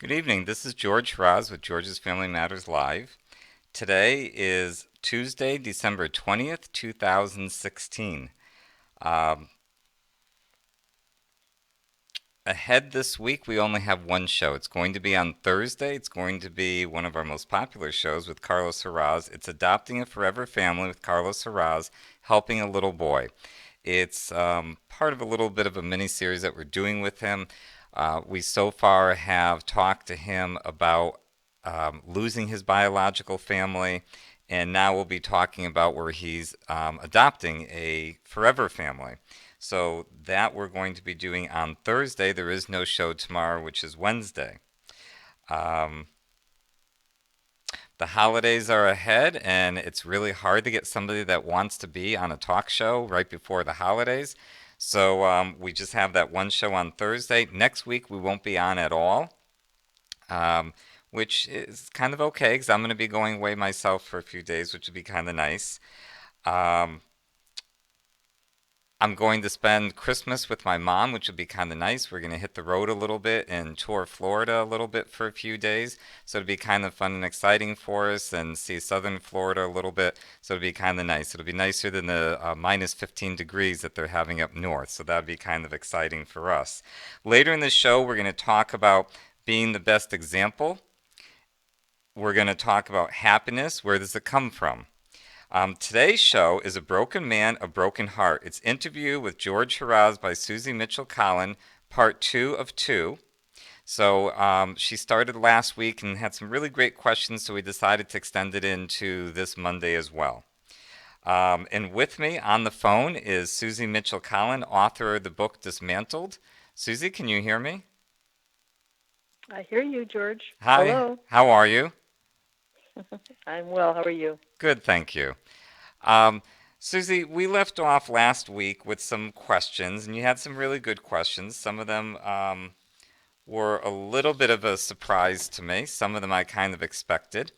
Good evening. This is George Harasz with George's Family Matters Live. Today is Tuesday, December 20th, 2016. Um, Ahead this week, we only have one show. It's going to be on Thursday. It's going to be one of our most popular shows with Carlos Harasz. It's Adopting a Forever Family with Carlos Harasz, Helping a Little Boy. It's part of a little bit of a mini series that we're doing with him. We so far have talked to him about losing his biological family, and now we'll be talking about where he's adopting a forever family. So that we're going to be doing on Thursday. There is no show tomorrow, which is Wednesday. Um, the holidays are ahead, and it's really hard to get somebody that wants to be on a talk show right before the holidays. So we just have that one show on Thursday. Next week, we won't be on at all, um, which is kind of okay because I'm going to be going away myself for a few days, which would be kind of nice. Um, I'm going to spend Christmas with my mom, which would be kind of nice. We're going to hit the road a little bit and tour Florida a little bit for a few days. So it'll be kind of fun and exciting for us and see southern Florida a little bit. So it'll be kind of nice. It'll be nicer than the minus 15 degrees that they're having up north. So that'd be kind of exciting for us. Later in the show, we're going to talk about being the best example. We're going to talk about happiness. Where does it come from? Today's show is A Broken Man, A Broken Heart. It's Interview with George Harasz by Suzy Mitchell Collin, part two of two. So she started last week and had some really great questions, so we decided to extend it into this Monday as well. And with me on the phone is Suzy Mitchell Collin, author of the book Dismantled. Suzy, can you hear me? I hear you, George. Hi, Hello. how are you? I'm well. How are you? Good, thank you. Um, Suzy, we left off last week with some questions, and you had some really good questions. Some of them were a little bit of a surprise to me. Some of them I kind of expected.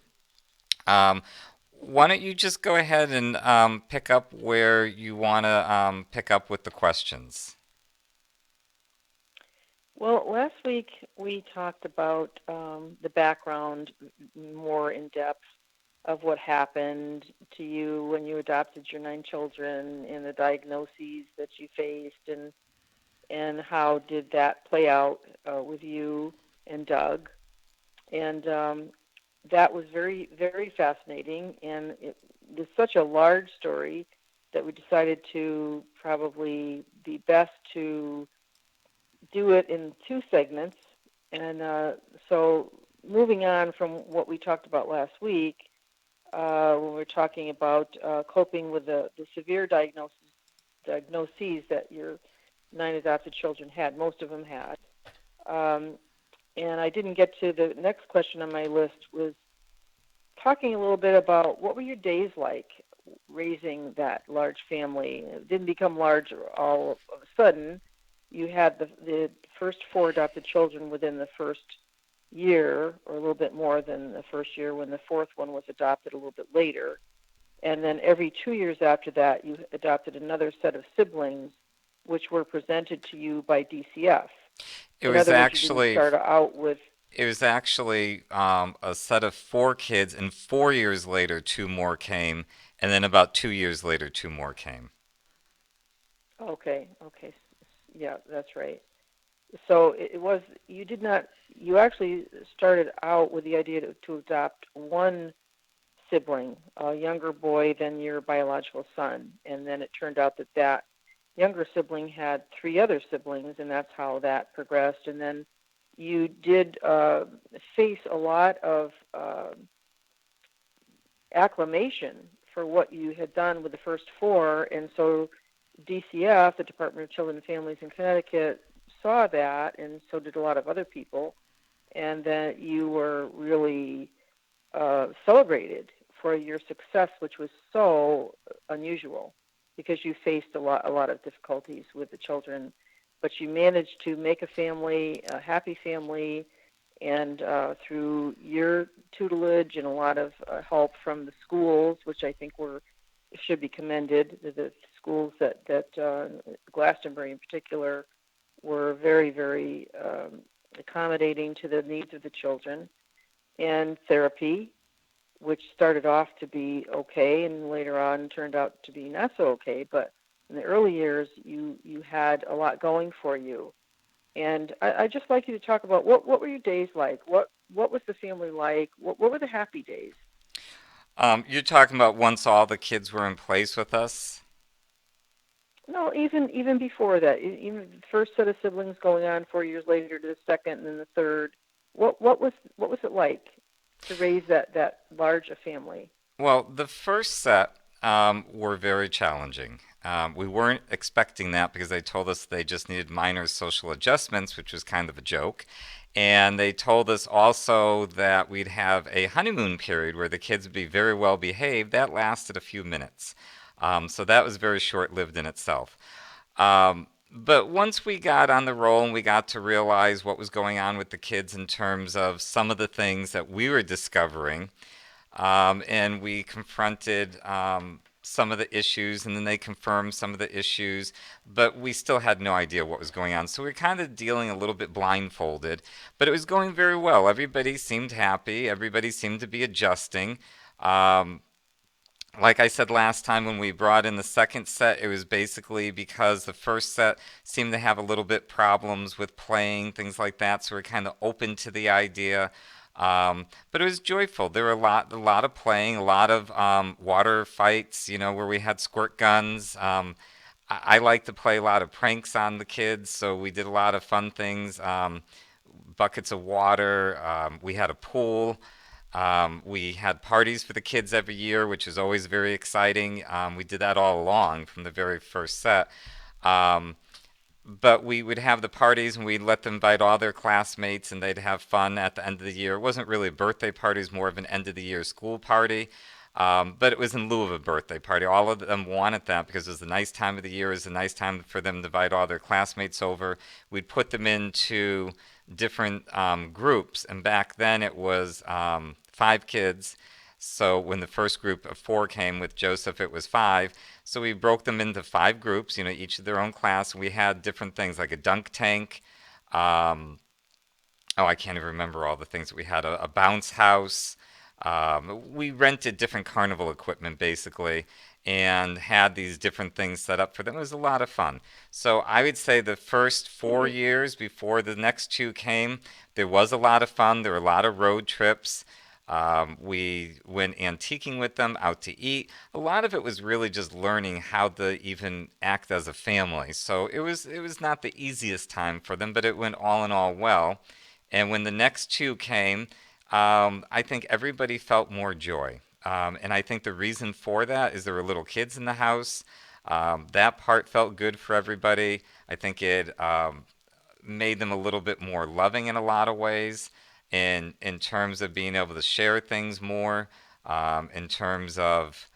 Um, why don't you just go ahead and pick up where you want to pick up with the questions? Well, last week we talked about the background more in depth of what happened to you when you adopted your 9 children and the diagnoses that you faced, and how did that play out with you and Doug. And that was very, very fascinating. And it was such a large story that we decided to probably be best to do it in 2 segments. And so, moving on from what we talked about last week, when we were talking about coping with the severe diagnoses that your 9 adopted children had, most of them had. Um, and I didn't get to the next question on my list, was talking a little bit about what were your days like raising that large family. It didn't become large all of a sudden. You had the first 4 adopted children within the first year, or a little bit more than the first year, when the fourth one was adopted a little bit later. And then every 2 years after that, you adopted another set of siblings, which were presented to you by DCF. It In was other words, you didn't actually start out with. it was actually a set of four kids, and 4 years later, two more came, and then about 2 years later, two more came. Okay, okay, yeah, that's right. So it was, you did not, you actually started out with the idea to adopt one sibling, a younger boy than your biological son, and then it turned out that that younger sibling had 3 other siblings, and that's how that progressed. And then you did face a lot of acclamation for what you had done with the first 4, and so DCF, the Department of Children and Families in Connecticut, saw that, and so did a lot of other people, and that you were really celebrated for your success, which was so unusual, because you faced a lot of difficulties with the children, but you managed to make a family, a happy family, and through your tutelage and a lot of help from the schools, which I think should be commended. The schools that Glastonbury in particular were very, very accommodating to the needs of the children, and therapy, which started off to be okay and later on turned out to be not so okay. But in the early years, you had a lot going for you. And I just like you to talk about what were your days like? What was the family like? What were the happy days? You're talking about once all the kids were in place with us? No, even before that, even the first set of siblings going on 4 years later to the second and then the third. What was it like to raise that large a family? Well, the first set were very challenging. We weren't expecting that because they told us they just needed minor social adjustments, which was kind of a joke. And they told us also that we'd have a honeymoon period where the kids would be very well behaved. That lasted a few minutes. So that was very short lived in itself. But once we got on the roll and we got to realize what was going on with the kids in terms of some of the things that we were discovering, and we confronted some of the issues, and then they confirmed some of the issues, but we still had no idea what was going on. So we were kind of dealing a little bit blindfolded, but it was going very well. Everybody seemed happy, everybody seemed to be adjusting. Um, like I said last time when we brought in the second set, it was basically because the first set seemed to have a little bit problems with playing, things like that. So we're kind of open to the idea. But it was joyful. There were a lot of playing, a lot of water fights, where we had squirt guns. I like to play a lot of pranks on the kids, so we did a lot of fun things. Buckets of water. We had a pool. We had parties for the kids every year, which is always very exciting. We did that all along from the very first set. Um, but we would have the parties and we'd let them invite all their classmates and they'd have fun at the end of the year. It wasn't really a birthday party, it was more of an end of the year school party. But it was in lieu of a birthday party. All of them wanted that because it was a nice time of the year. It was a nice time for them to invite all their classmates over. We'd put them into different groups, and back then it was 5 kids. So when the first group of 4 came with Joseph, it was 5. So we broke them into 5 groups, each of their own class. We had different things like a dunk tank. Um, oh, I can't even remember all the things that we had. A bounce house. We rented different carnival equipment basically and had these different things set up for them. It was a lot of fun. So I would say the first 4 years before the next 2 came, there was a lot of fun. There were a lot of road trips. We went antiquing with them, out to eat. A lot of it was really just learning how to even act as a family. So it was not the easiest time for them, but it went all in all well. And when the next 2 came, I think everybody felt more joy. And I think the reason for that is there were little kids in the house. That part felt good for everybody. I think it made them a little bit more loving in a lot of ways, in terms of being able to share things more, in terms of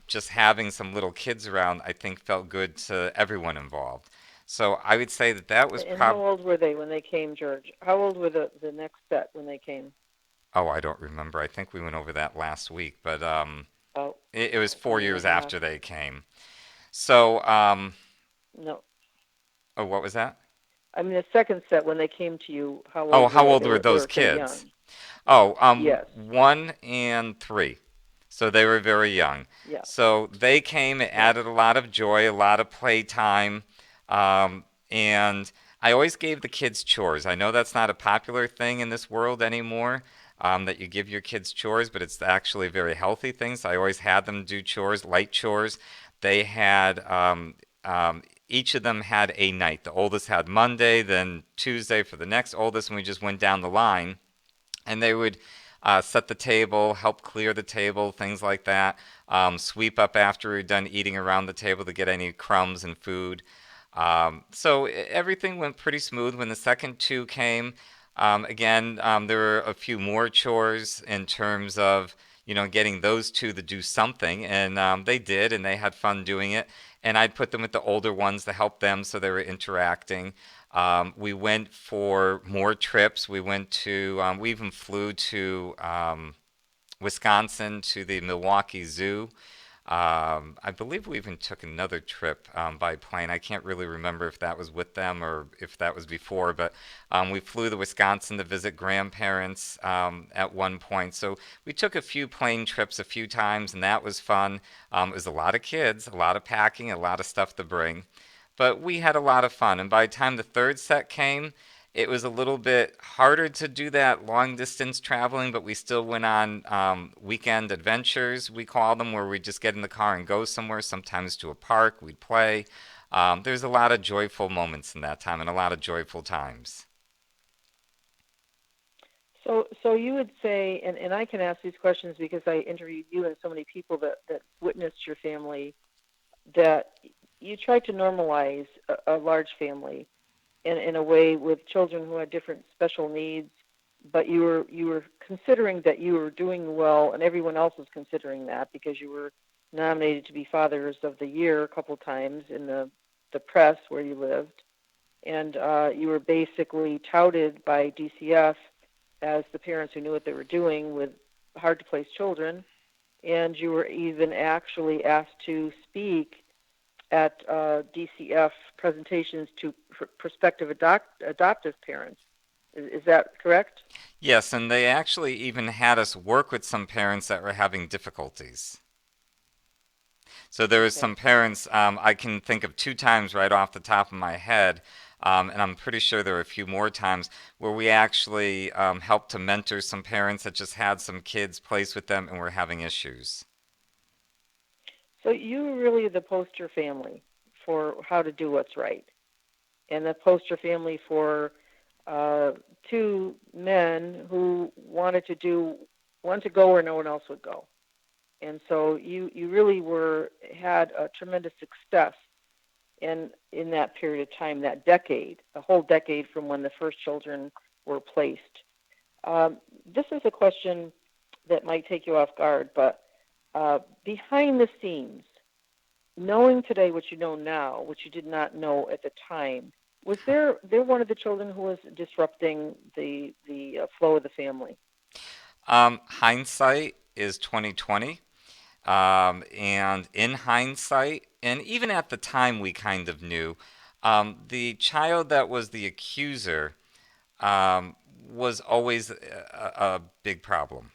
just having some little kids around, I think felt good to everyone involved. So I would say that was And how prob. old were they when they came, George? How old were the next set when they came? Oh, I don't remember. I think we went over that last week, but Oh, it was a four year years and a half. after they came. So, No, oh, what was that? I mean the second set when they came to you. How Oh, old were how they? old They were were they those were pretty kids? young. Oh, Yes. 1 and 3. So they were very young. Yeah. So they came, it Yeah. added a lot of joy, a lot of playtime. And I always gave the kids chores. I know that's not a popular thing in this world anymore, that you give your kids chores, but it's actually a very healthy thing. So I always had them do chores, light chores. They had, each of them had a night. The oldest had Monday, then Tuesday for the next oldest, and we just went down the line and they would set the table, help clear the table, things like that. Sweep up after we are done eating around the table to get any crumbs and food. So everything went pretty smooth. When the second 2 came, again, there were a few more chores in terms of getting those 2 to do something, and they did, and they had fun doing it. And I'd put them with the older ones to help them, so they were interacting. We went for more trips. We even flew to Wisconsin to the Milwaukee Zoo. I believe we even took another trip by plane. I can't really remember if that was with them or if that was before, but we flew to Wisconsin to visit grandparents at one point. So we took a few plane trips a few times, and that was fun. It was a lot of kids, a lot of packing, a lot of stuff to bring. But we had a lot of fun. And by the time the third set came, it was a little bit harder to do that long distance traveling, but we still went on weekend adventures, we call them, where we just get in the car and go somewhere, sometimes to a park, we'd play. There's a lot of joyful moments in that time and a lot of joyful times. So you would say, and I can ask these questions because I interviewed you and so many people that witnessed your family, that you tried to normalize a large family in a way with children who had different special needs, but you were considering that you were doing well, and everyone else was considering that because you were nominated to be Fathers of the Year a couple times in the press where you lived, and you were basically touted by DCF as the parents who knew what they were doing with hard to place children, and you were even actually asked to speak at DCF presentations to prospective adoptive parents. Is that correct? Yes, and they actually even had us work with some parents that were having difficulties. So there was some Okay. parents, I can think of two times right off the top of my head, and I'm pretty sure there were a few more times where we actually helped to mentor some parents that just had some kids placed with them and were having issues. So you were really the poster family for how to do what's right, and the poster family for uh, two men who wanted to go where no one else would go. And so you really were had a tremendous success in that period of time, that decade, a whole decade from when the first children were placed. This is a question that might take you off guard, but behind the scenes, knowing today what you know now, which you did not know at the time, was there one of the children who was disrupting the flow of the family? Hindsight is 2020. And in hindsight, and even at the time, we kind of knew the child that was the accuser um, was always a big problem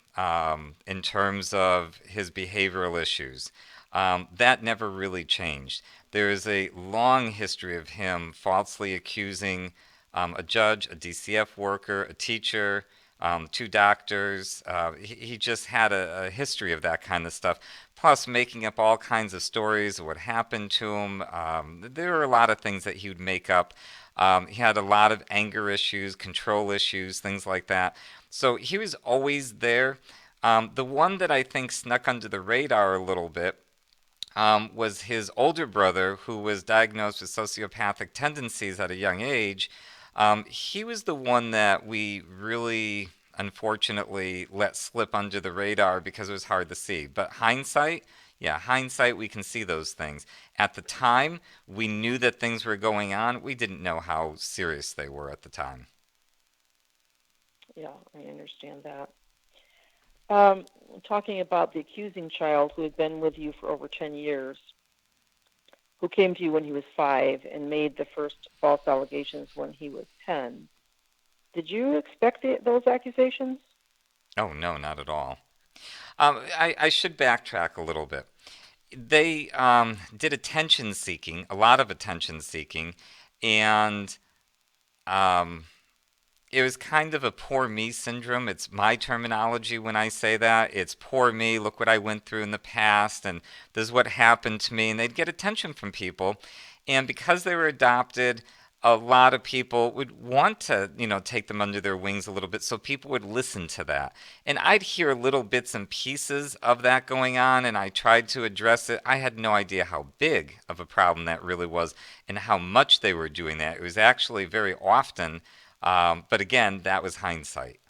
in terms of his behavioral issues. That never really changed. There is a long history of him falsely accusing a judge, a DCF worker, a teacher, two doctors. He just had a history of that kind of stuff. Plus, making up all kinds of stories of what happened to him. There were a lot of things that he would make up. He had a lot of anger issues, control issues, things like that. So he was always there. The one that I think snuck under the radar a little bit was his older brother, who was diagnosed with sociopathic tendencies at a young age. He was the one that we really, unfortunately, let slip under the radar because it was hard to see. But hindsight, yeah, hindsight, we can see those things. At the time, we knew that things were going on. We didn't know how serious they were at the time. Yeah, I understand that. Um, Talking about the accusing child who had been with you for over 10 years, who came to you when he was 5 and made the first false allegations when he was 10. Did you expect those accusations? Oh, no, not at all. I should backtrack a little bit. They did attention seeking, a lot of attention seeking, and um, it was kind of a poor me syndrome. It's my terminology when I say that. It's poor me, look what I went through in the past, and this is what happened to me. And they'd get attention from people. And because they were adopted, a lot of people would want to, take them under their wings a little bit. So people would listen to that. And I'd hear little bits and pieces of that going on, and I tried to address it. I had no idea how big of a problem that really was and how much they were doing that. It was actually very often but again, that was hindsight.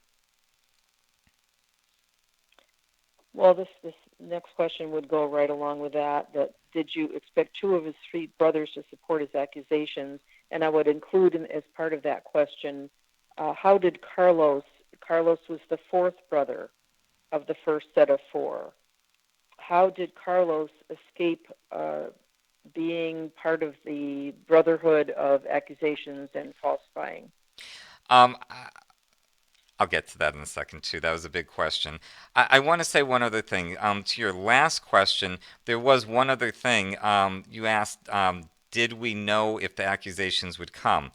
Well, this next question would go right along with that. That did you expect two of his three brothers to support his accusations? And I would include as part of that question, how did Carlos? Carlos was the fourth brother of the first set of four. how did Carlos escape being part of the brotherhood of accusations and falsifying? Um, I'll get to that in a second too. That was a big question. I want to say one other thing. To your last question, there was one other thing. You asked, did we know if the accusations would come?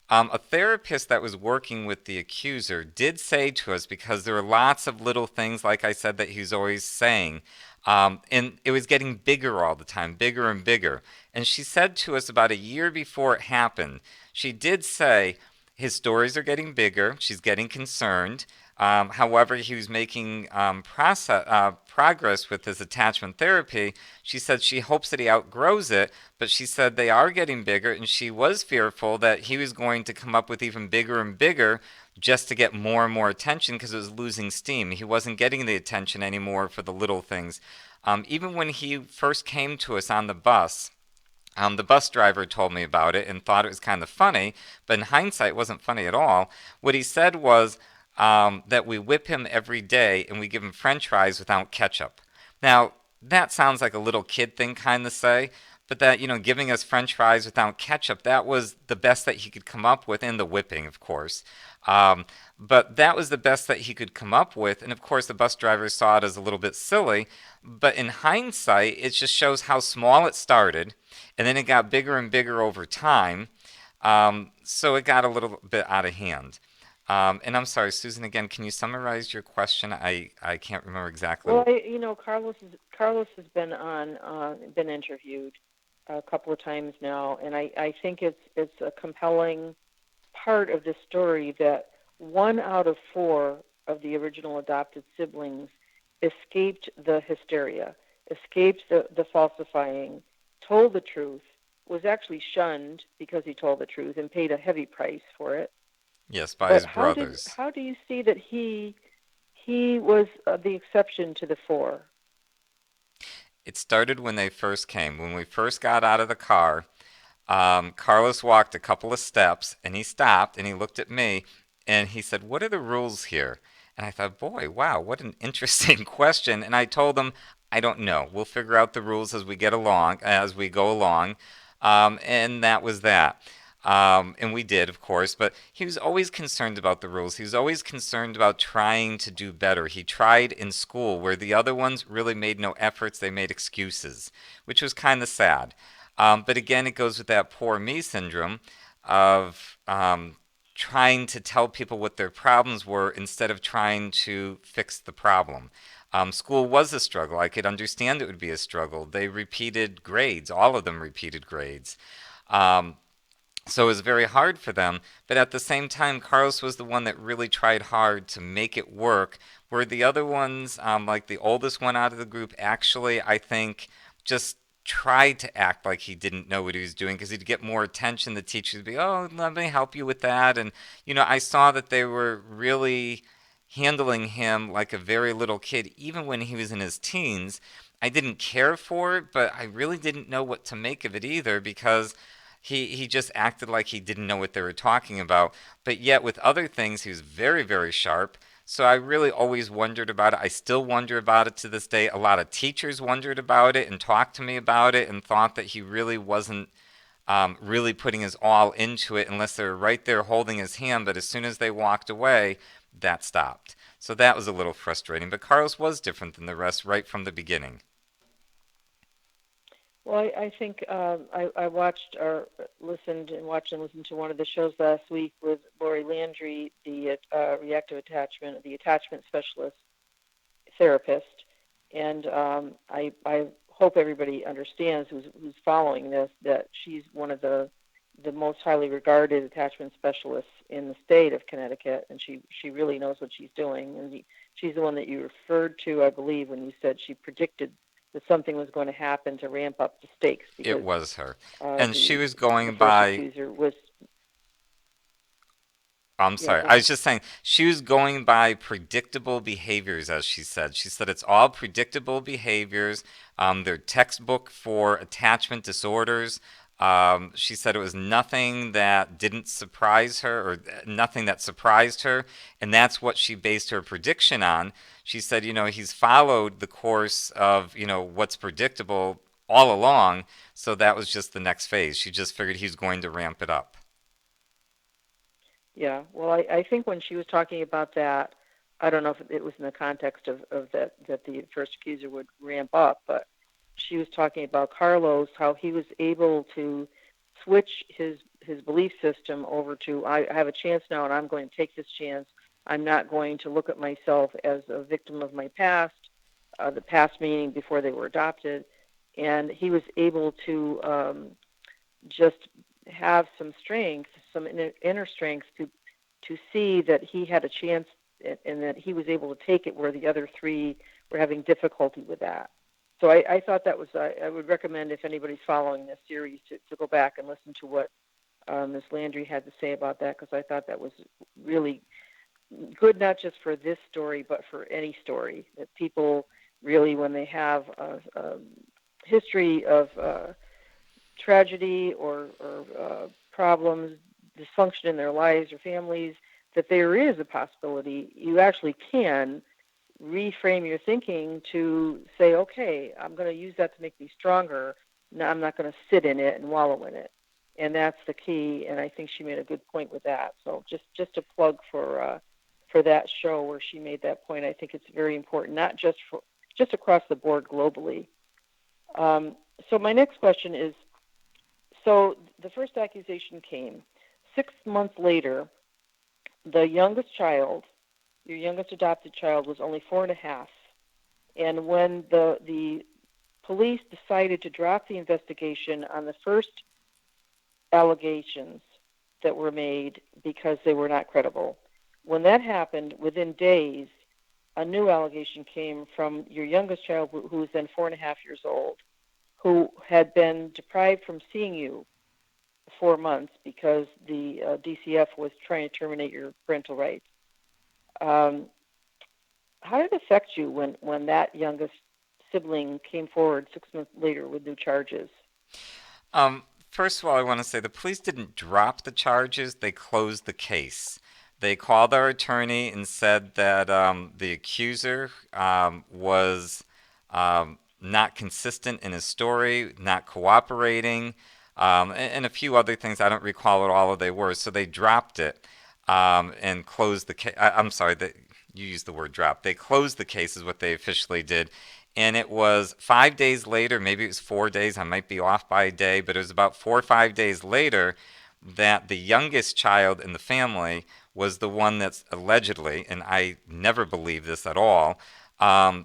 A therapist that was working with the accuser did say to us, because there were lots of little things, like I said, that he's always saying, and it was getting bigger all the time, bigger and bigger. And she said to us about a year before it happened, she did say, his stories are getting bigger. She's getting concerned. However, he was making progress with his attachment therapy. She said she hopes that he outgrows it, but she said they are getting bigger, and she was fearful that he was going to come up with even bigger and bigger just to get more and more attention because it was losing steam. He wasn't getting the attention anymore for the little things. Even when he first came to us on the bus driver told me about it and thought it was kind of funny, but in hindsight, it wasn't funny at all. What he said was that we whip him every day and we give him French fries without ketchup. Now, that sounds like a little kid thing kind of say, but that, giving us French fries without ketchup, that was the best that he could come up with, and the whipping, of course. Um, but that was the best that he could come up with. And of course, the bus driver saw it as a little bit silly. But in hindsight, it just shows how small it started, and then it got bigger and bigger over time. So it got a little bit out of hand. And I'm sorry, Susan, again, can you summarize your question? I can't remember exactly. Well, Carlos has been been interviewed a couple of times now, and I think it's a compelling part of the story that 1 out of 4 of the original adopted siblings escaped the hysteria, escaped the falsifying, told the truth, was actually shunned because he told the truth and paid a heavy price for it. Yes, by But his brothers. how do you see that he was the exception to the 4? It started when they first came. When we first got out of the car, Carlos walked a couple of steps and he stopped and he looked at me and he said, "What are the rules here?" And I thought, boy, wow, what an interesting question. And I told him, I don't know. We'll figure out the rules as we get along, as we go along. And that was that. And we did, of course, but he was always concerned about the rules. He was always concerned about trying to do better. He tried in school where the other ones really made no efforts, they made excuses, which was kind of sad. But again, it goes with that poor me syndrome of trying to tell people what their problems were instead of trying to fix the problem. School was a struggle. I could understand it would be a struggle. They repeated grades, all of them repeated grades. Um, so it was very hard for them. But at the same time, Carlos was the one that really tried hard to make it work. Where the other ones, like the oldest one out of the group, actually, I think, just tried to act like he didn't know what he was doing because he'd get more attention. The teachers would be, "Oh, let me help you with that." And, I saw that they were really handling him like a very little kid, even when he was in his teens. I didn't care for it, but I really didn't know what to make of it either because he just acted like he didn't know what they were talking about. But yet with other things, he was very, very sharp. So I really always wondered about it. I still wonder about it to this day. A lot of teachers wondered about it and talked to me about it and thought that he really wasn't really putting his all into it unless they were right there holding his hand. But as soon as they walked away, that stopped. So that was a little frustrating. But Carlos was different than the rest right from the beginning. Well, I think I watched or listened to one of the shows last week with Lori Landry, the reactive attachment, the attachment specialist therapist, and I hope everybody understands who's following this that she's one of the most highly regarded attachment specialists in the state of Connecticut, and she really knows what she's doing. And she's the one that you referred to, I believe, when you said she predicted that something was going to happen to ramp up the stakes It because was her. And she was the going first by, accuser was. I'm Yeah, sorry. go I was ahead. just saying she was going by predictable behaviors, as she said. She said it's all predictable behaviors. They're textbook for attachment disorders. She said it was nothing that didn't surprise her, or nothing that surprised her, and that's what she based her prediction on. She said, he's followed the course of, what's predictable all along, so that was just the next phase. She just figured he's going to ramp it up. Yeah. Well, I think when she was talking about that, I don't know if it was in the context of that the first accuser would ramp up, but she was talking about Carlos, how he was able to switch his belief system over to I have a chance now and I'm going to take this chance. I'm not going to look at myself as a victim of my past, the past meaning before they were adopted. And he was able to just have some strength, some inner strength to see that he had a chance and that he was able to take it where the other three were having difficulty with that. So I thought that was, I would recommend if anybody's following this series to go back and listen to what Ms. Landry had to say about that, because I thought that was really good, not just for this story, but for any story. That people really, when they have a history of tragedy or problems, dysfunction in their lives or families, that there is a possibility you actually can reframe your thinking to say, okay, I'm going to use that to make me stronger. No, I'm not going to sit in it and wallow in it. And that's the key. And I think she made a good point with that. So just a plug for that show where she made that point. I think it's very important, not just across the board globally. So my next question is, so the first accusation came 6 months later. The youngest child, your youngest adopted child, was only 4.5. And when the police decided to drop the investigation on the first allegations that were made because they were not credible, when that happened, within days, a new allegation came from your youngest child, who was then 4.5 years old, who had been deprived from seeing you 4 months because the DCF was trying to terminate your parental rights. Um, how did it affect you when that youngest sibling came forward 6 months later with new charges? Um, First of all, I want to say the police didn't drop the charges, they closed the case. They called our attorney and said that the accuser was not consistent in his story, not cooperating, and a few other things. I don't recall what all of they were. So they dropped it and closed the case. I'm sorry, that you used the word drop. They closed the case, is what they officially did. And it was 5 days later, maybe it was 4 days, I might be off by a day, but it was about 4 or 5 days later that the youngest child in the family was the one that's allegedly, and I never believed this at all,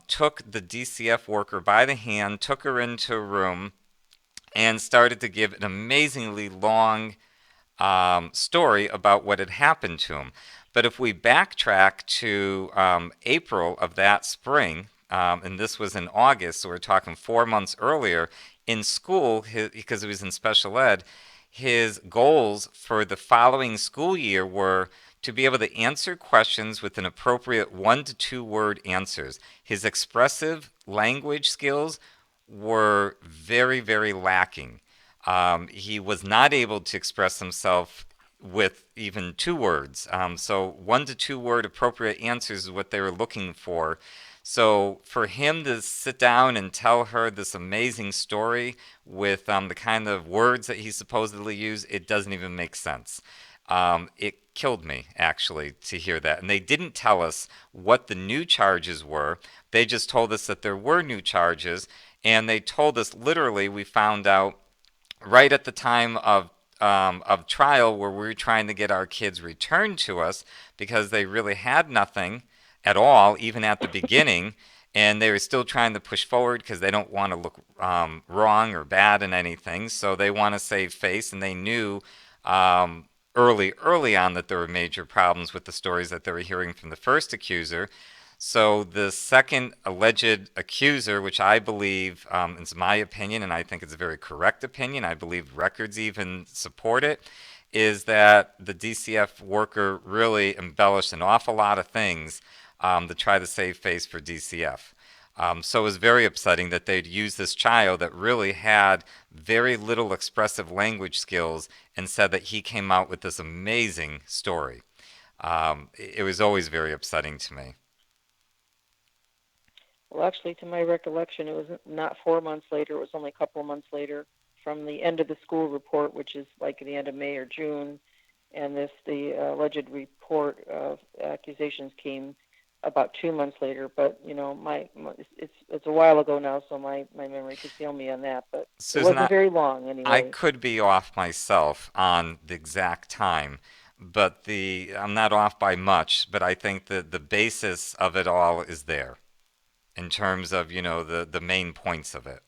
took the DCF worker by the hand, took her into a room, and started to give an amazingly long story about what had happened to him. But if we backtrack to April of that spring, and this was in August, so we're talking 4 months earlier, in school, because he was in special ed, his goals for the following school year were to be able to answer questions with an appropriate 1 to 2 word answers. His expressive language skills were very, very lacking. He was not able to express himself with even 2 words. So 1 to 2 word appropriate answers is what they were looking for. So for him to sit down and tell her this amazing story with the kind of words that he supposedly used, it doesn't even make sense. It killed me, actually, to hear that. And they didn't tell us what the new charges were. They just told us that there were new charges. And they told us, literally, we found out right at the time of trial, where we were trying to get our kids returned to us because they really had nothing at all, even at the beginning. And they were still trying to push forward because they don't want to look wrong or bad in anything. So they want to save face. And they knew early on that there were major problems with the stories that they were hearing from the first accuser. So the second alleged accuser, which I believe is my opinion, and I think it's a very correct opinion, I believe records even support it, is that the DCF worker really embellished an awful lot of things to try to save face for DCF. So it was very upsetting that they'd used this child that really had very little expressive language skills and said that he came out with this amazing story. It was always very upsetting to me. Well, actually, to my recollection, it was not 4 months later. It was only a couple of months later from the end of the school report, which is like the end of May or June, and the alleged report of accusations came about 2 months later. But my it's a while ago now, so my memory could fail me on that. But it Susan, wasn't I, very long I anyway. could be off myself on the exact time, but I'm not off by much, but I think that the basis of it all is there in terms of, the main points of it.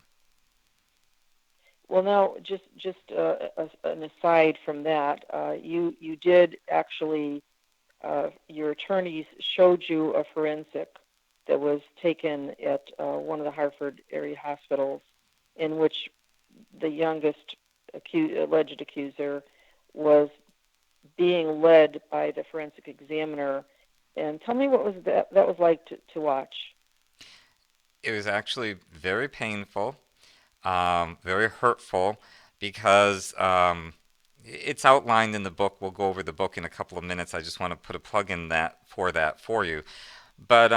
Well, now just an aside from that, you did actually your attorneys showed you a forensic that was taken at one of the Hartford area hospitals, in which the youngest alleged accuser was being led by the forensic examiner. And tell me what was that was like to watch. It was actually very painful, very hurtful, because it's outlined in the book. We'll go over the book in a couple of minutes. I just want to put a plug in that for you. But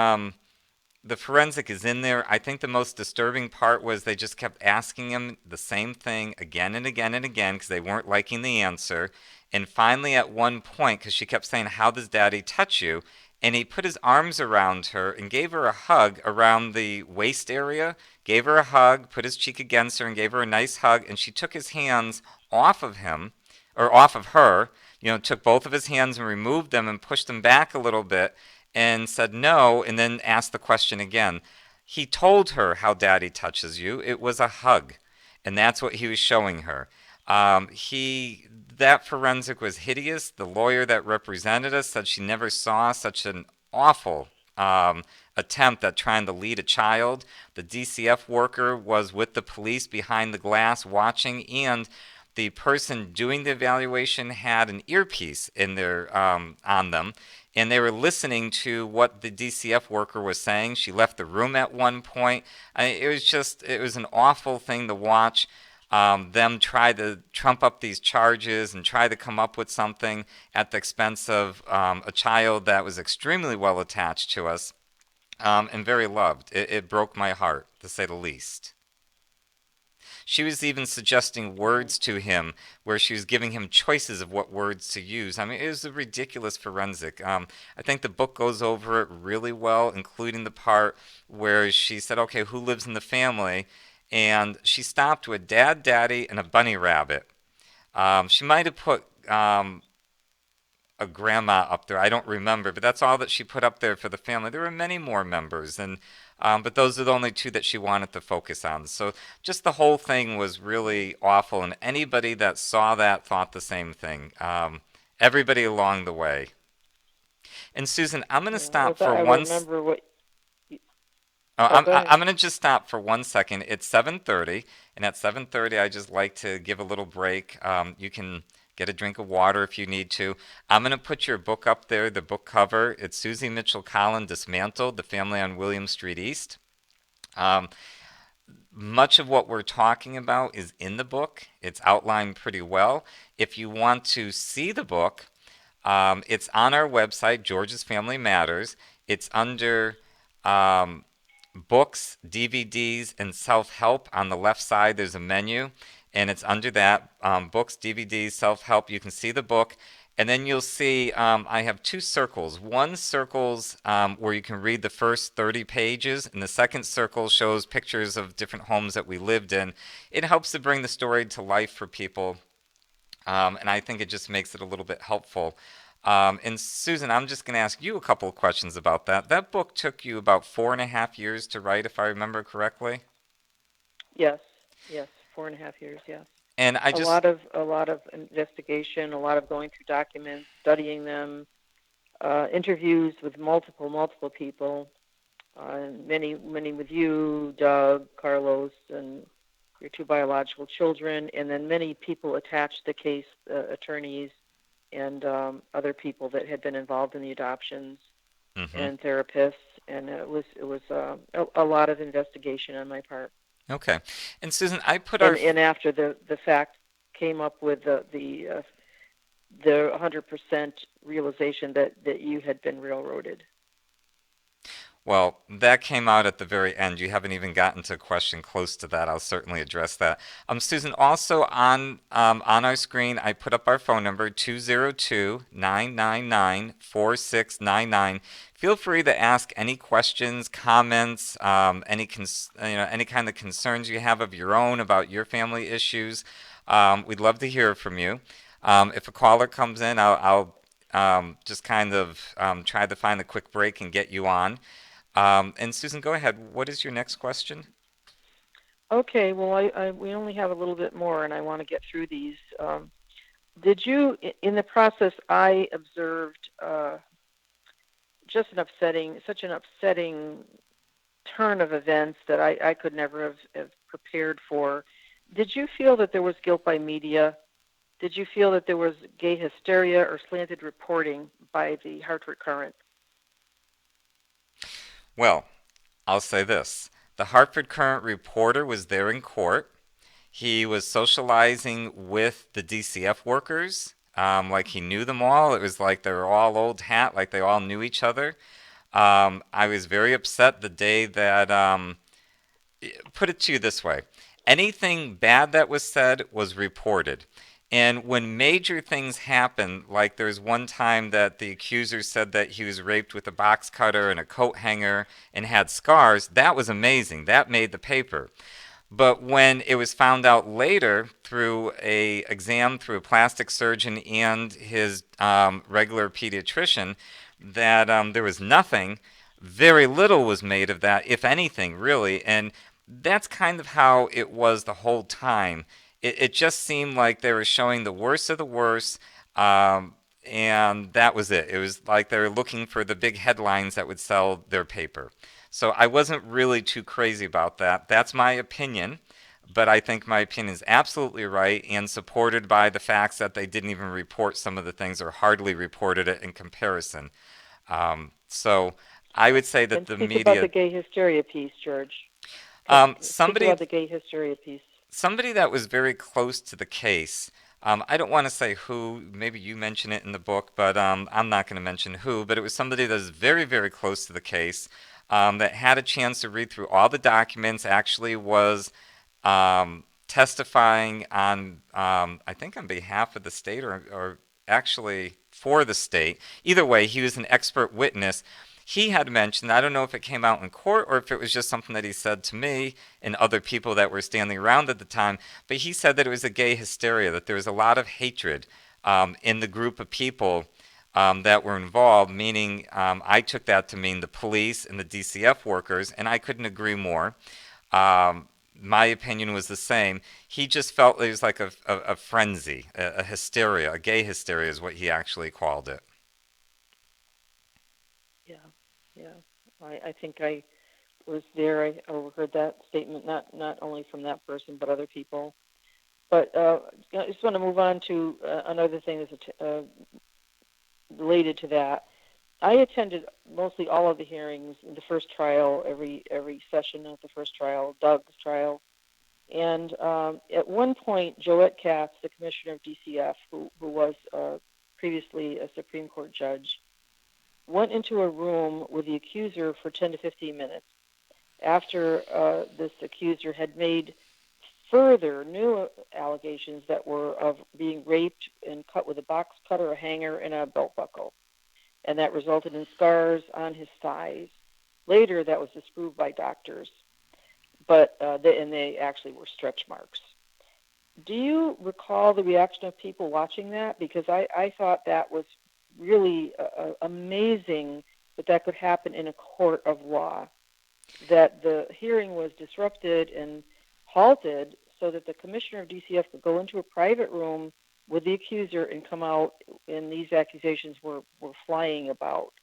the forensic is in there. I think the most disturbing part was they just kept asking him the same thing again and again and again because they weren't liking the answer. And finally, at one point, because she kept saying, "How does daddy touch you?" And he put his arms around her and gave her a hug around the waist area, gave her a hug, put his cheek against her, and gave her a nice hug. And she took his hands off of him, or off of her, took both of his hands and removed them and pushed them back a little bit and said no, and then asked the question again. He told her how daddy touches you. It was a hug. And that's what he was showing her. That forensic was hideous. The lawyer that represented us said she never saw such an awful attempt at trying to lead a child. The DCF worker was with the police behind the glass watching, and the person doing the evaluation had an earpiece in their on them, and they were listening to what the DCF worker was saying. She left the room at one point. It was an awful thing to watch. Them try to trump up these charges and try to come up with something at the expense of a child that was extremely well attached to us, and very loved. It broke my heart, to say the least. She was even suggesting Mhm. words to him where she was giving him choices of what words to use. I mean, it was a ridiculous forensic. I think the book goes over it really well, including the part where she said, "Okay, who lives in the family?" And she stopped with dad, daddy, and a bunny rabbit. She might have put a grandma up there. I don't remember, but that's all that she put up there for the family. There were many more members, and but those are the only two that she wanted to focus on. So just the whole thing was really awful, and anybody that saw that thought the same thing. Everybody along the way. And Susan, I'm going to Yeah, stop as for I one. remember what. You, Oh, oh, go ahead. I'm going to just stop for 1 second. It's 7:30, and at 7:30, I just like to give a little break. You can get a drink of water if you need to. I'm going to put your book up there, the book cover. It's Suzy Mitchell Collin, Dismantled: The Family on William Street East. Um, Much of what we're talking about is in the book. It's outlined pretty well. If you want to see the book, it's on our website, George's Family Matters. It's under um, books, DVDs, and self help. On the left side, there's a menu, and it's under that books, DVDs, self help. You can see the book. And then you'll see I have two circles. One circles where you can read the first 30 pages, and the second circle shows pictures of different homes that we lived in. It helps to bring the story to life for people, and I think it just makes it a little bit helpful. And Susan, I'm just going to ask you a couple of questions about that. That book took you about 4.5 years to write, if I remember correctly. Yes, yes, 4.5 years. Yes, And I just, a lot of investigation, a lot of going through documents, studying them, interviews with multiple people, many with you, Doug, Carlos, and your two biological children, and then many people attached to the case, attorneys and other people that had been involved in the adoptions mm-hmm, and therapists. and it was a lot of investigation on my part. Okay. And Susan, I put our And after the fact came up with the 100% realization that you had been railroaded. Well, that came out at the very end. You haven't even gotten to a question close to that. I'll certainly address that. Susan, also on our screen, I put up our phone number 202-999-4699. Feel free to ask any questions, comments, any kind of concerns you have of your own about your family issues. We'd love to hear from you. If a caller comes in, I'll just kind of try to find a quick break and get you on. And Susan, go ahead. What is your next question? Okay, well, we only have a little bit more, and I want to get through these. Did you, in the process, I observed just such an upsetting turn of events that I could never have prepared for. Did you feel that there was guilt by media? Did you feel that there was gay hysteria or slanted reporting by the Hartford Courant? Well, I'll say this. The Hartford Courant reporter was there in court. He was socializing with the DCF workers, like he knew them all. It was like they were all old hat, like they all knew each other. I was very upset the day that put it to you this way. Anything bad that was said was reported. And when major things happen, like there's one time that the accuser said that he was raped with a box cutter and a coat hanger and had scars, that was amazing. That made the paper. But when it was found out later through a exam through a plastic surgeon and his regular pediatrician that there was nothing, very little was made of that, if anything, really. And that's kind of how it was the whole time. It just seemed like they were showing the worst of the worst, and that was it. It was like they were looking for the big headlines that would sell their paper. So I wasn't really too crazy about that. That's my opinion, but I think my opinion is absolutely right and supported by the facts that they didn't even report some of the things or hardly reported it in comparison. So I would say that And the speak about the media, gay hysteria piece, George. Okay, speak somebody about the gay hysteria piece. somebody that was very close to the case. I don't want to say who. Maybe you mention it in the book, but I'm not going to mention who. But it was somebody that was very, very close to the case, that had a chance to read through all the documents. Actually, was testifying on, I think, on behalf of the state or actually for the state. Either way, he was an expert witness. He had mentioned, I don't know if it came out in court or if it was just something that he said to me and other people that were standing around at the time, but he said that it was a gay hysteria, that there was a lot of hatred in the group of people that were involved, meaning I took that to mean the police and the DCF workers, and I couldn't agree more. My opinion was the same. He just felt it was like a frenzy, a hysteria, a gay hysteria is what he actually called it. Yeah, yeah. I think I was there. I overheard that statement, not only from that person, but other people. But I just want to move on to another thing that's related to that. I attended mostly all of the hearings in the first trial, every session of the first trial, Doug's trial. And at one point, Joette Katz, the commissioner of DCF, who was previously a Supreme Court judge, went into a room with the accuser for 10 to 15 minutes after this accuser had made further new allegations that were of being raped and cut with a box cutter, a hanger, and a belt buckle, and that resulted in scars on his thighs. Later, that was disproved by doctors, but they actually were stretch marks. Do you recall the reaction of people watching that? Because I thought that was really amazing that could happen in a court of law, that the hearing was disrupted and halted so that the commissioner of DCF could go into a private room with the accuser and come out, and these accusations were flying about.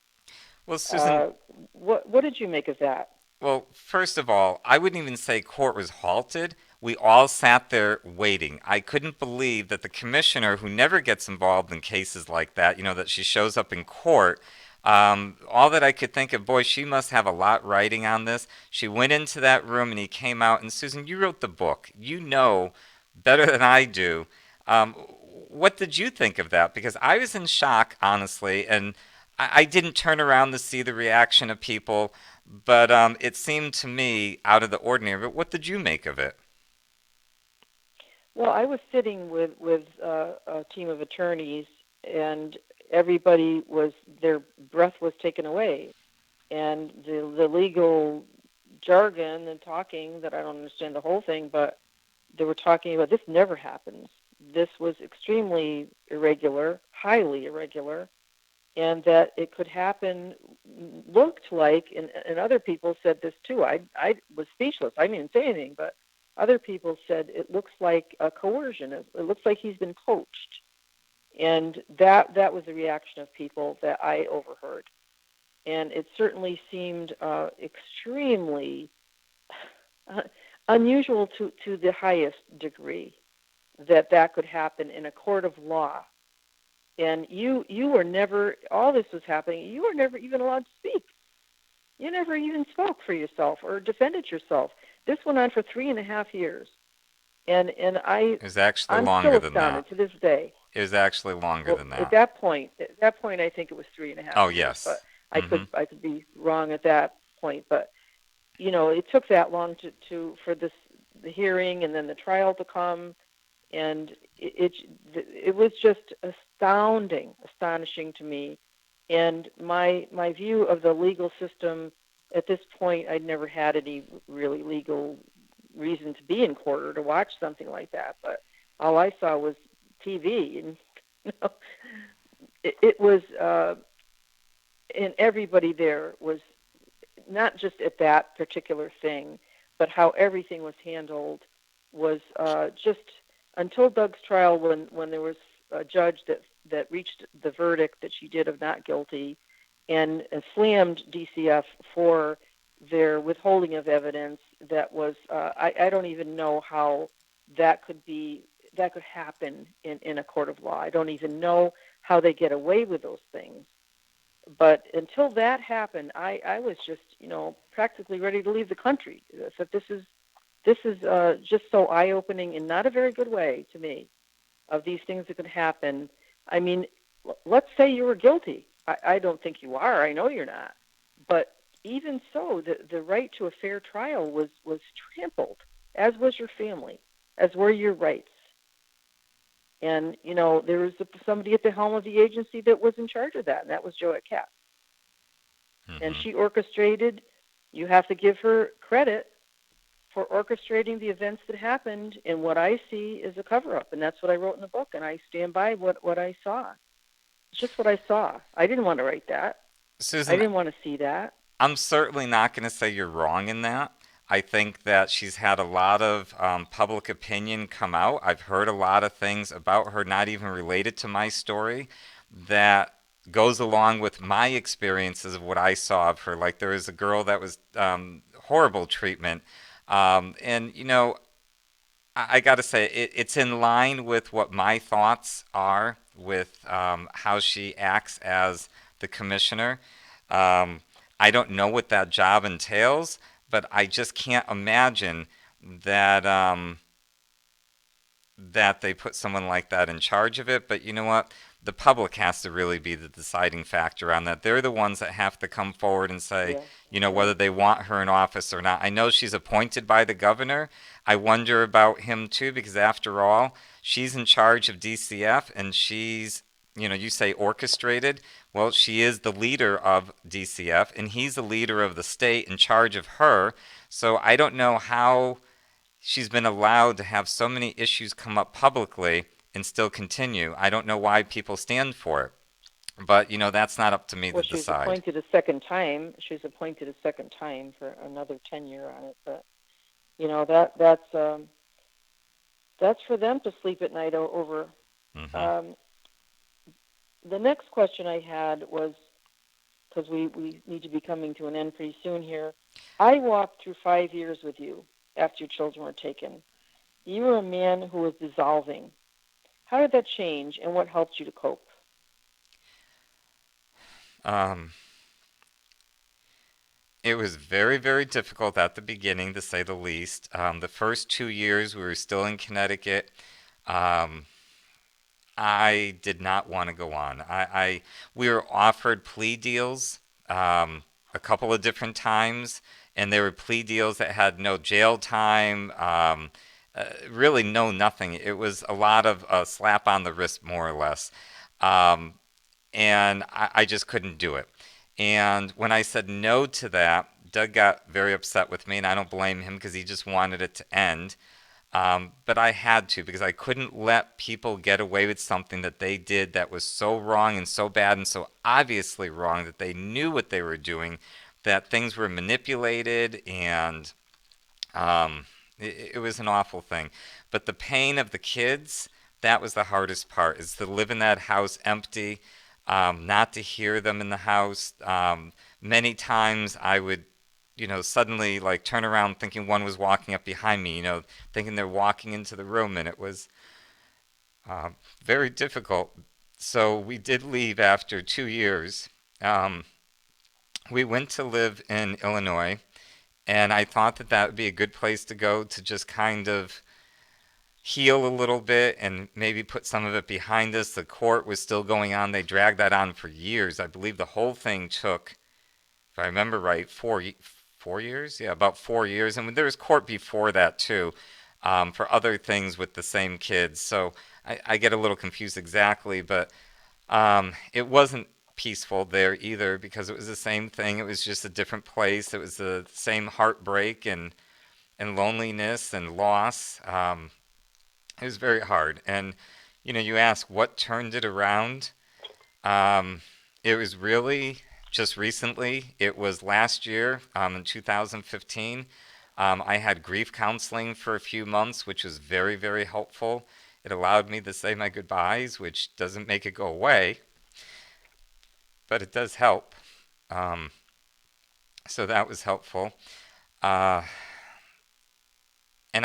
Well, Susan, Uh, what did you make of that? well, first of all, I wouldn't even say court was halted. We all sat there waiting. I couldn't believe that the commissioner, who never gets involved in cases like that, that she shows up in court, All that I could think of, boy, she must have a lot writing on this. She went into that room and he came out. And Susan, you wrote the book. You know better than I do. What did you think of that? Because I was in shock, honestly, and I didn't turn around to see the reaction of people, but it seemed to me out of the ordinary. But what did you make of it? Well, I was sitting with a team of attorneys, and everybody was their breath was taken away, and the legal jargon and talking that I don't understand the whole thing, but they were talking about this never happens. This was extremely irregular, highly irregular, and that it could happen looked like, and other people said this too. I was speechless. I didn't say anything, but other people said it looks like a coercion. It looks like he's been coached, and that was the reaction of people that I overheard, and it certainly seemed extremely uh, unusual to the highest degree that that could happen in a court of law. And you were never, all this was happening, you were never even allowed to speak. You never even spoke for yourself or defended yourself. This went on for 3.5 years, and It was actually I'm still longer than that. astounded to this day. It was actually longer Well, than at that. that point, I think it was three and a half Oh, years, but yes. Mm-hmm. I could be wrong at that point. But it took that long for this the hearing and then the trial to come, and it was just astonishing to me. And my view of the legal system at this point, I'd never had any really legal reason to be in court or to watch something like that. But all I saw was TV, and you know, it was, and everybody there was not just at that particular thing, but how everything was handled was just until Doug's trial, when there was a judge that reached the verdict that she did of not guilty, and slammed DCF for their withholding of evidence. That was I don't even know how that could happen in a court of law. I don't even know how they get away with those things. But until that happened, I was just, practically ready to leave the country. So this is just so eye-opening in not a very good way to me, of these things that could happen. I mean, let's say you were guilty. I don't think you are. I know you're not. But even so, the right to a fair trial was trampled, as was your family, as were your rights. And, there was somebody at the helm of the agency that was in charge of that, and that was Joette Katz. And Mm-hmm. she orchestrated. You have to give her credit for orchestrating the events that happened. And what I see is a cover-up, and that's what I wrote in the book, and I stand by what I saw. It's just what I saw. I didn't want to write that. I Susan, didn't want to see that. I'm certainly not going to say you're wrong in that. I think that she's had a lot of public opinion come out. I've heard a lot of things about her, not even related to my story, that goes along with my experiences of what I saw of her. Like there was a girl that was horrible treatment. And, I got to say, it's in line with what my thoughts are with how she acts as the commissioner. Um, I don't know what that job entails, but I just can't imagine that that they put someone like that in charge of it. But you know what? The public has to really be the deciding factor on that. They're the ones that have to come forward and say, Yes, whether yes. they want her in office or not. I know she's appointed by the governor. I wonder about him too, because after all, she's in charge of DCF and she's, you say orchestrated. Well, she is the leader of DCF and he's the leader of the state in charge of her. So I don't know how she's been allowed to have so many issues come up publicly and still continue. I don't know why people stand for it. But, that's not up to me to Well, she was decide. appointed a second time. She was appointed a second time for another tenure on it. But that's for them to sleep at night over. Hmm. Um, the next question I had was, because we need to be coming to an end pretty soon here. I walked through 5 years with you after your children were taken. You were a man who was dissolving. How did that change, and what helped you to cope? Um, it was very, very difficult at the beginning, to say the least. The first 2 years, we were still in Connecticut. Um, I did not want to go on. We were offered plea deals a couple of different times, and there were plea deals that had no jail time, really no nothing. It was a lot of a slap on the wrist, more or less. Um, and I just couldn't do it. And when I said no to that, Doug got very upset with me, and I don't blame him because he just wanted it to end. But I had to, because I couldn't let people get away with something that they did that was so wrong and so bad and so obviously wrong that they knew what they were doing, that things were manipulated, and it was an awful thing. But the pain of the kids, that was the hardest part, is to live in that house empty, not to hear them in the house. Many times I would, suddenly like turn around thinking one was walking up behind me, thinking they're walking into the room, and it was uh, very difficult. So we did leave after 2 years. Um, we went to live in Illinois, and I thought that that would be a good place to go to just kind of heal a little bit and maybe put some of it behind us. The court was still going on. They dragged that on for years. I believe the whole thing took, if I remember right, 4 years. Yeah, about 4 years. And there was court before that too, for other things with the same kids. So I get a little confused exactly, but it wasn't peaceful there either, because it was the same thing. It was just a different place. It was the same heartbreak and loneliness and loss. It was very hard. And, you ask what turned it around. Um, it was really just recently. It was last year, in 2015. I had grief counseling for a few months, which was very, very helpful. It allowed me to say my goodbyes, which doesn't make it go away, but it does help. Um, so that was helpful. Uh, and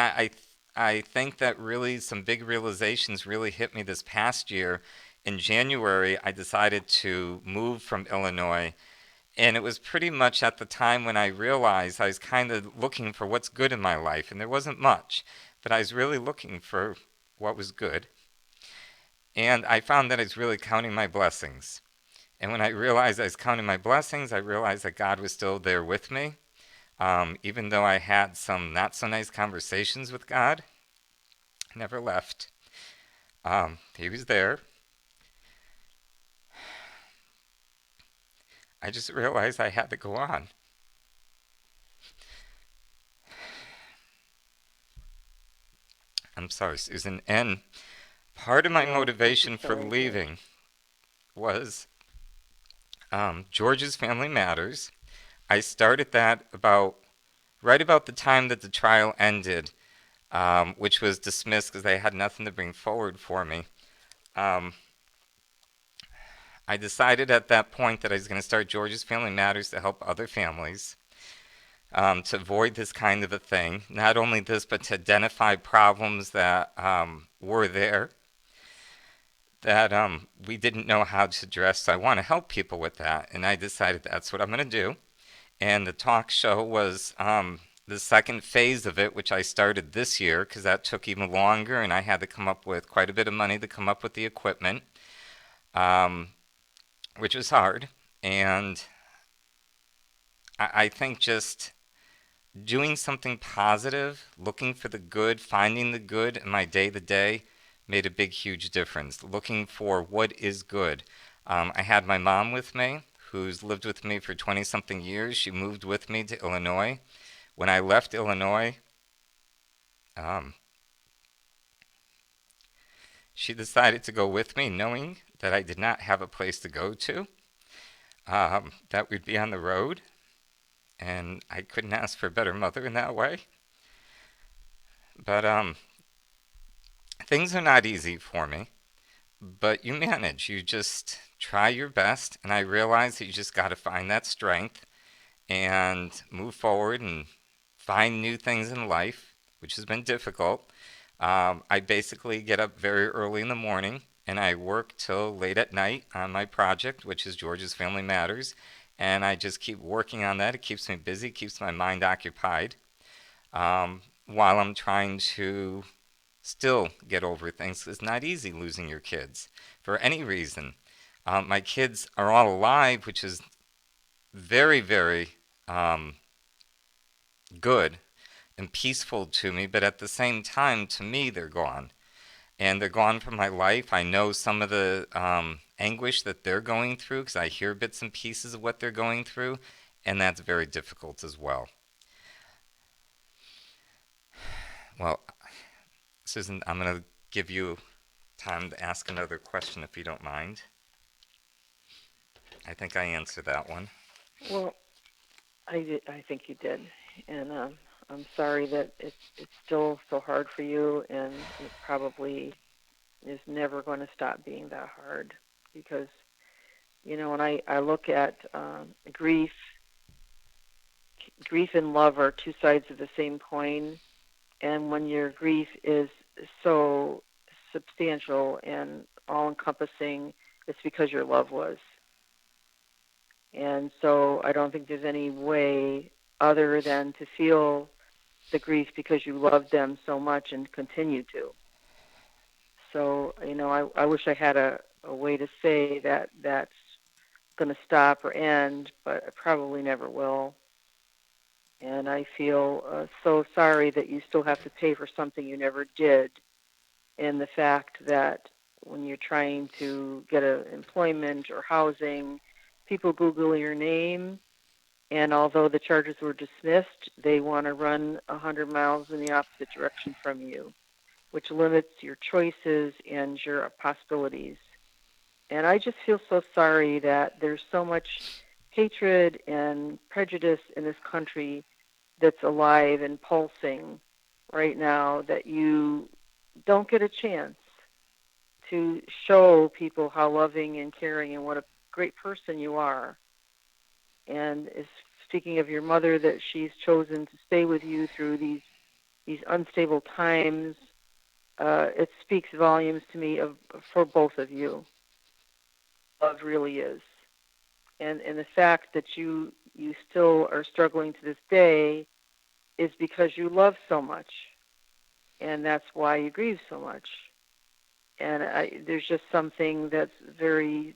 I think that really some big realizations really hit me this past year. In January, I decided to move from Illinois, and it was pretty much at the time when I realized I was kind of looking for what's good in my life, and there wasn't much, but I was really looking for what was good. And I found that I was really counting my blessings. And when I realized I was counting my blessings, I realized that God was still there with me. Even though I had some not so nice conversations with God, I never left. He was there. I just realized I had to go on. I'm sorry, Susan. And part of my No, I'm so motivation for sorry to hear. leaving was George's Family Matters. I started that right about the time that the trial ended, which was dismissed because they had nothing to bring forward for me. Um, I decided at that point that I was going to start George's Family Matters to help other families, to avoid this kind of a thing. Not only this, but to identify problems that were there that we didn't know how to address. So I want to help people with that, and I decided that's what I'm going to do. And the talk show was the second phase of it, which I started this year because that took even longer, and I had to come up with quite a bit of money to come up with the equipment, um, which was hard. And I think just doing something positive, looking for the good, finding the good in my day to day made a big, huge difference. Looking for what is good. I had my mom with me, who's lived with me for 20 something years. She moved with me to Illinois. When I left Illinois, um, she decided to go with me, knowing that I did not have a place to go to, that we'd be on the road, and I couldn't ask for a better mother in that way. But things are not easy for me, but you manage. You just try your best, and I realize that you just got to find that strength and move forward and find new things in life, which has been difficult. I basically get up very early in the morning. and I work till late at night on my project, which is George's Family Matters. And I just keep working on that. It keeps me busy, keeps my mind occupied, while I'm trying to still get over things. It's not easy losing your kids for any reason. My kids are all alive, which is very, very um, good and peaceful to me, but at the same time, to me, they're gone. And they're gone from my life. I know some of the anguish that they're going through because I hear bits and pieces of what they're going through, and that's very difficult as well. Well, Susan, I'm going to give you time to ask another question if you don't mind. I think I answered that one. Well, I did. I think you did, and I'm sorry that it's still so hard for you, and it probably is never going to stop being that hard because when I look at grief, grief and love are two sides of the same coin, and when your grief is so substantial and all encompassing, it's because your love was. And so I don't think there's any way other than to feel the grief because you loved them so much and continue to. So, I wish I had a way to say that that's going to stop or end, but it probably never will. And I feel so sorry that you still have to pay for something you never did. And the fact that when you're trying to get employment or housing, people Google your name. And although the charges were dismissed, they want to run 100 miles in the opposite direction from you, which limits your choices and your possibilities. And I just feel so sorry that there's so much hatred and prejudice in this country that's alive and pulsing right now that you don't get a chance to show people how loving and caring and what a great person you are. And is speaking of your mother, that she's chosen to stay with you through these unstable times. It speaks volumes to me for both of you. Love really is, and the fact that you still are struggling to this day is because you love so much, and that's why you grieve so much. And there's just something that's very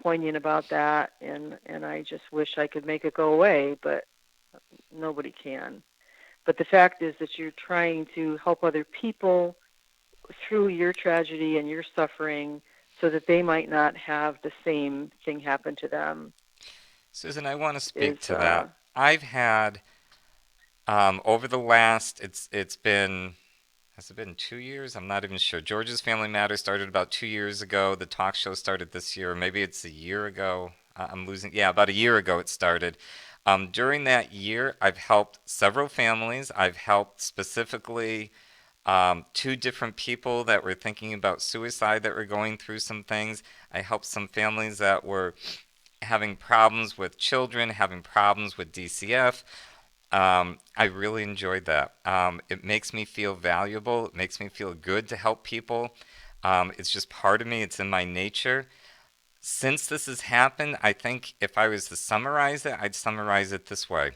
poignant about that, and I just wish I could make it go away, but nobody can. But the fact is that you're trying to help other people through your tragedy and your suffering so that they might not have the same thing happen to them Susan, I want to is speak to that. I've had over the last it's been has it been 2 years? I'm not even sure. George's Family Matters started about 2 years ago. The talk show started this year, or maybe it's a year ago. I'm losing. Yeah, about a year ago it started. During that year, I've helped several families. I've helped specifically two different people that were thinking about suicide that were going through some things. I helped some families that were having problems with children, having problems with DCF. I really enjoyed that. It makes me feel valuable. It makes me feel good to help people. It's just part of me. It's in my nature. Since this has happened, I think if I was to summarize it, I'd summarize it this way.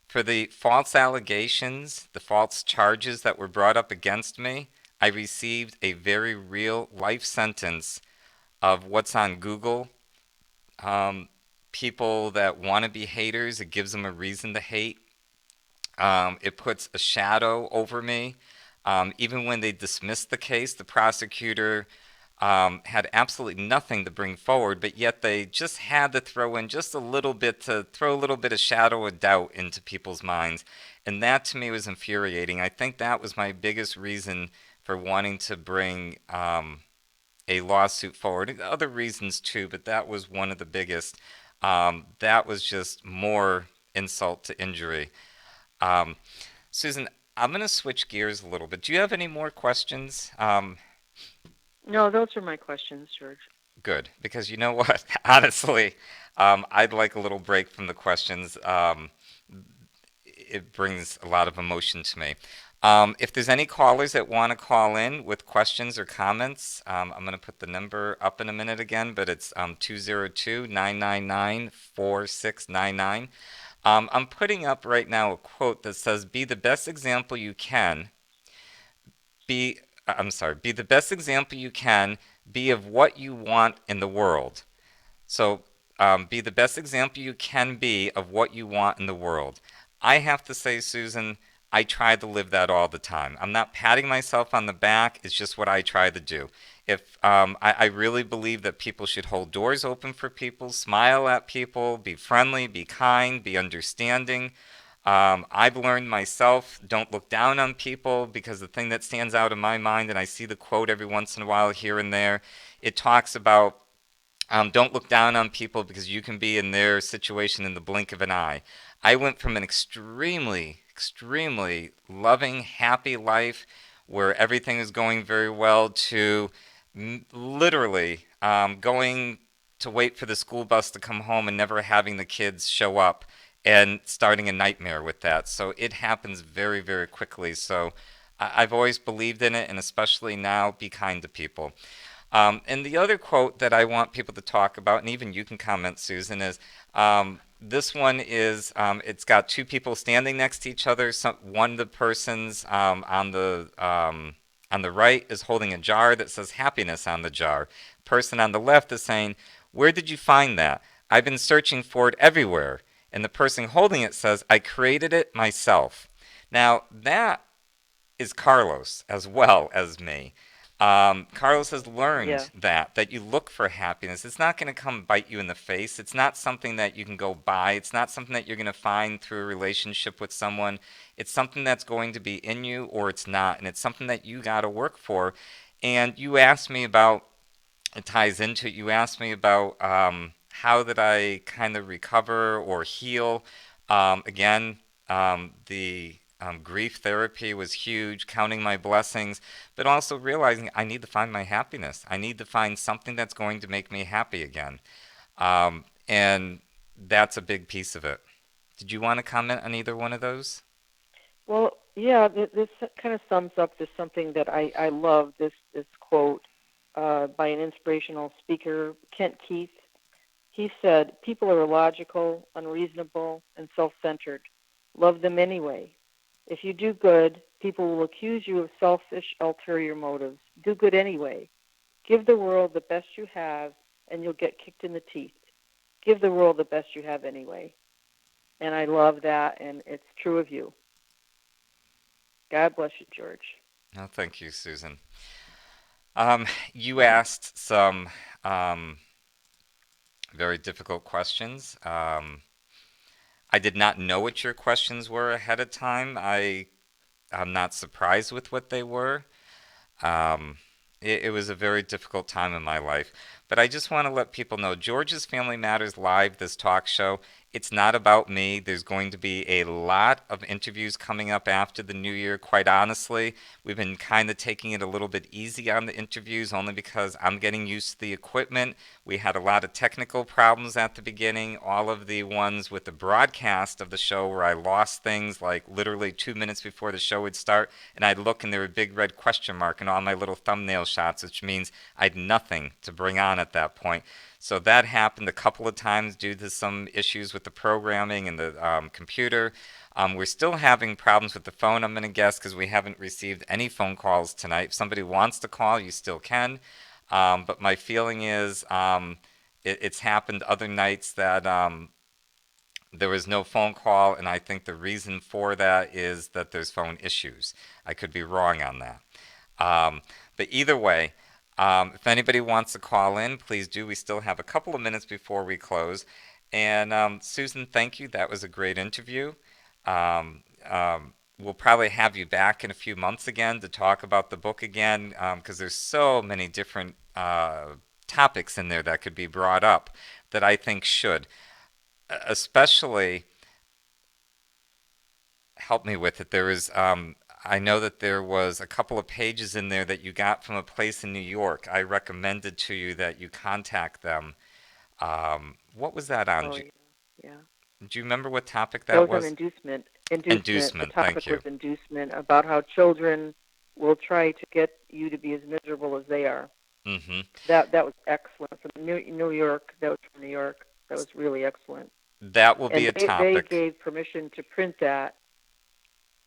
For the false allegations, the false charges that were brought up against me, I received a very real life sentence of what's on Google. Um, People that want to be haters, it gives them a reason to hate. It puts a shadow over me. Even when they dismissed the case, the prosecutor had absolutely nothing to bring forward, but yet they just had to throw in just a little bit to throw a little bit of shadow of doubt into people's minds. And that to me was infuriating. I think that was my biggest reason for wanting to bring a lawsuit forward. Other reasons too, but that was one of the biggest. That was just more insult to injury. Um, Susan, I'm going to switch gears a little bit. Do you have any more questions? no, those are my questions, George. Good, because you know what? Honestly, I'd like a little break from the questions. It brings a lot of emotion to me. If there's any callers that want to call in with questions or comments, I'm going to put the number up in a minute again, but it's 202 I'm putting up right now a quote that says, "Be the best example you can. I'm sorry, be the best example you can. Be of what you want in the world." So, be the best example you can be of what you want in the world. I have to say, Susan, I try to live that all the time. I'm not patting myself on the back, it's just what I try to do. If I really believe that people should hold doors open for people, smile at people, be friendly, be kind, be understanding. I've learned myself, don't look down on people, because the thing that stands out in my mind, and I see the quote every once in a while here and there, it talks about don't look down on people because you can be in their situation in the blink of an eye. I went from an extremely, extremely loving, happy life where everything is going very well to literally going to wait for the school bus to come home and never having the kids show up and starting a nightmare with that. So it happens very, very quickly. So I've always believed in it, and especially now, be kind to people. And the other quote that I want people to talk about, and even you can comment, Susan, is this one is it's got two people standing next to each other. One of the persons on the right is holding a jar that says happiness on the jar. Person on the left is saying, "Where did you find that? I've been searching for it everywhere." And the person holding it says, "I created it myself." Now, that is Carlos as well as me. Carlos has Yeah. learned that you look for happiness. It's not going to come bite you in the face. It's not something that you can go buy. It's not something that you're going to find through a relationship with someone. It's something that's going to be in you or it's not, and it's something that you got to work for. And you asked me about, it ties into it. You asked me about how did I kind of recover or heal. Again, the grief therapy was huge, counting my blessings, but also realizing I need to find my happiness. I need to find something that's going to make me happy again. And that's a big piece of it. Did you want to comment on either one of those? Well, yeah, this kind of sums up this something that I love, this quote by an inspirational speaker, Kent Keith. He said, "People are illogical, unreasonable, and self-centered. Love them anyway. If you do good, people will accuse you of selfish, ulterior motives. Do good anyway. Give the world the best you have, and you'll get kicked in the teeth. Give the world the best you have anyway." And I love that, and it's true of you. God bless you, George. No, thank you, Susan. You asked some um, very difficult questions. I did not know what your questions were ahead of time. I'm not surprised with what they were. Um, it was a very difficult time in my life. But I just want to let people know George's Family Matters Live, this talk show, it's not about me. There's going to be a lot of interviews coming up after the new year, quite honestly. We've been kind of taking it a little bit easy on the interviews only because I'm getting used to the equipment. We had a lot of technical problems at the beginning. All of the ones with the broadcast of the show where I lost things like literally 2 minutes before the show would start, and I'd look and there would be a big red question mark in all my little thumbnail shots, which means I had nothing to bring on at that point. So that happened a couple of times due to some issues with the programming and the computer. We're still having problems with the phone, I'm going to guess, because we haven't received any phone calls tonight. If somebody wants to call, you still can. But my feeling is it's happened other nights that there was no phone call, and I think the reason for that is that there's phone issues. I could be wrong on that. Um, but either way, if anybody wants to call in, please do. We still have a couple of minutes before we close. And Susan, thank you. That was a great interview. We'll probably have you back in a few months again to talk about the book again, because there's so many different topics in there that could be brought up that I think should, especially help me with it. There is, I know that there was a couple of pages in there that you got from a place in New York. I recommended to you that you contact them. What was that on? Oh, yeah. Yeah. Do you remember what topic That that was an was? inducement. Inducement. The Inducement. Thank topic was you. inducement, about how children will try to get you to be as miserable as they are. Hmm. That was excellent from New York. That was from New York. That was really excellent. That will be And a they topic. gave permission to print that,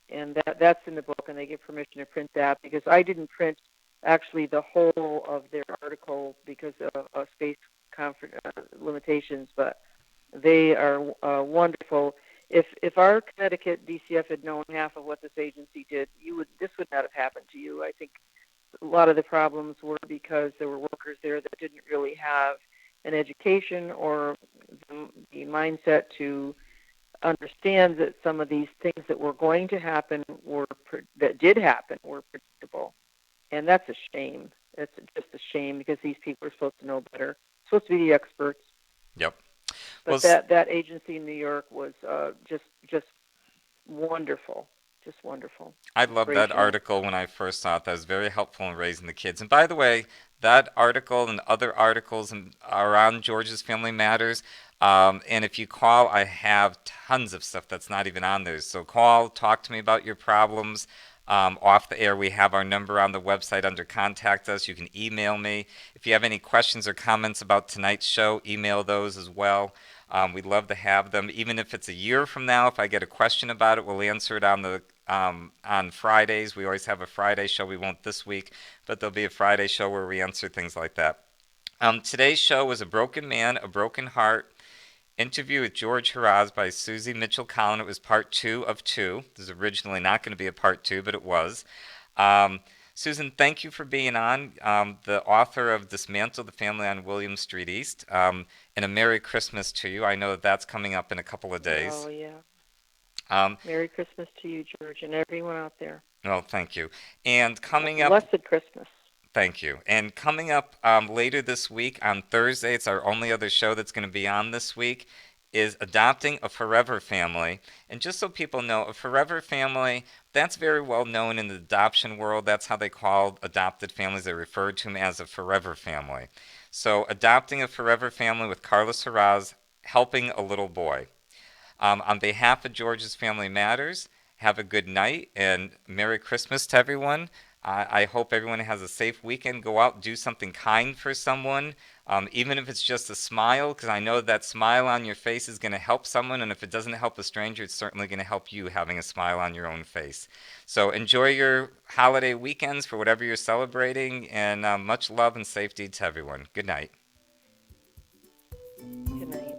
and that's in the book. And they gave permission to print that because I didn't print actually the whole of their article because of space limitations, but they are wonderful. If our Connecticut DCF had known half of what this agency did, this would not have happened to you. I think a lot of the problems were because there were workers there that didn't really have an education or the mindset to understand that some of these things that were going to happen that did happen were predictable, and that's a shame. It's just a shame because these people are supposed to know better, supposed to be the experts. Yep. Well, But that agency in New York was just wonderful, just wonderful, I love that inspirational. article when I first saw it. That was very helpful in raising the kids. And by the way, that article and other articles around George's Family Matters. And if you call, I have tons of stuff that's not even on there. So call, talk to me about your problems. Off the air, we have our number on the website under Contact Us. You can email me. If you have any questions or comments about tonight's show, email those as well. We'd love to have them. Even if it's a year from now, if I get a question about it, we'll answer it on Fridays. We always have a Friday show. We won't this week, but there'll be a Friday show where we answer things like that. Today's show was A Broken Man, A Broken Heart, interview with George Harasz by Suzy Mitchell Collin. It was part two of two. This was originally not going to be a part two, but it was. Um, Susan, thank you for being on. The author of Dismantle the Family on William Street East. And a Merry Christmas to you. I know that that's coming up in a couple of days. Oh yeah. Um, Merry Christmas to you, George, and everyone out there. well, thank you. And A coming up, blessed Christmas. thank you. And coming up later this week on Thursday, it's our only other show that's going to be on this week, is Adopting a Forever Family. And just so people know, a forever family, that's very well known in the adoption world. That's how they call adopted families. They refer to them as a forever family. So, Adopting a Forever Family with Carlos Harasz, helping a little boy. On behalf of George's Family Matters, have a good night and Merry Christmas to everyone. I hope everyone has a safe weekend. Go out, do something kind for someone, even if it's just a smile, because I know that smile on your face is going to help someone. And if it doesn't help a stranger, it's certainly going to help you having a smile on your own face. So enjoy your holiday weekends for whatever you're celebrating, and much love and safety to everyone. Good night. Good night.